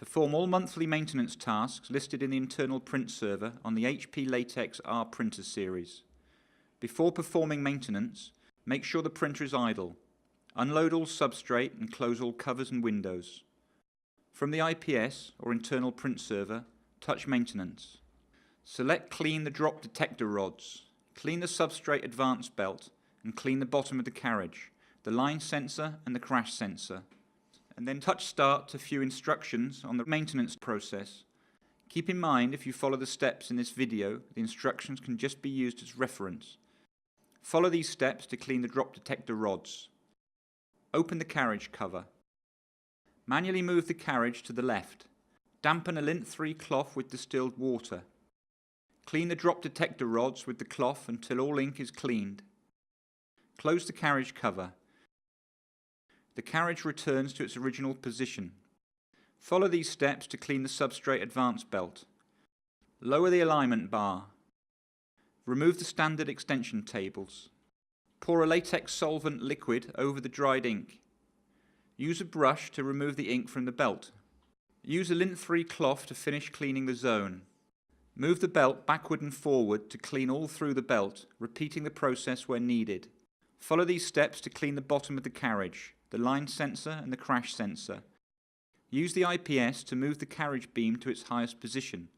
Perform all monthly maintenance tasks listed in the internal print server on the HP Latex R printer series. Before performing maintenance, make sure the printer is idle. Unload all substrate and close all covers and windows. From the IPS or internal print server, touch Maintenance. Select Clean the drop detector rods. Clean the substrate-advance belt and clean the bottom of the carriage, the line sensor and the crash sensor. And then touch Start to view instructions on the maintenance process. Keep in mind, if you follow the steps in this video, the instructions can just be used as reference. Follow these steps to clean the drop detector rods. Open the carriage cover. Manually move the carriage to the left. Dampen a lint 3 cloth with distilled water. Clean the drop detector rods with the cloth until all ink is cleaned. Close the carriage cover. The carriage returns to its original position. Follow these steps to clean the substrate-advance belt. Lower the alignment bar. Remove the standard extension tables. Pour a latex solvent liquid over the dried ink. Use a brush to remove the ink from the belt. Use a lint 3 cloth to finish cleaning the zone. Move the belt backward and forward to clean all through the belt, repeating the process where needed. Follow these steps to clean the bottom of the carriage, the line sensor and the crash sensor. Use the IPS to move the carriage beam to its highest position.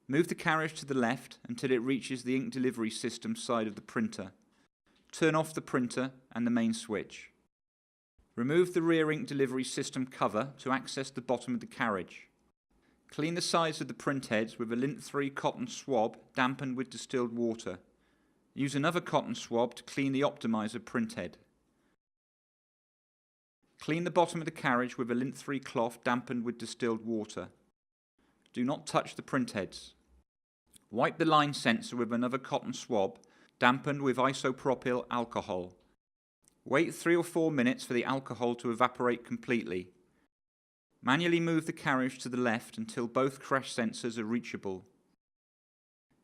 Move the carriage to the left until it reaches the ink delivery system side of the printer. Turn off the printer and the main switch. Remove the rear ink delivery system cover to access the bottom of the carriage. Clean the sides of the print heads with a lint 3 cotton swab dampened with distilled water. Use another cotton swab to clean the optimizer print head. Clean the bottom of the carriage with a lint 3 cloth dampened with distilled water. Do not touch the print heads. Wipe the line sensor with another cotton swab dampened with isopropyl alcohol. Wait 3 or 4 minutes for the alcohol to evaporate completely. Manually move the carriage to the left until both crash sensors are reachable.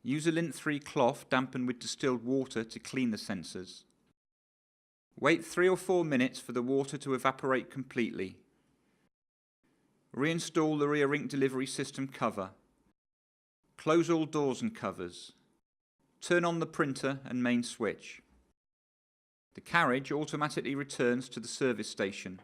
Use a lint 3 cloth dampened with distilled water to clean the sensors. Wait 3 or 4 minutes for the water to evaporate completely. Reinstall the rear ink delivery system cover. Close all doors and covers. Turn on the printer and main switch. The carriage automatically returns to the service station.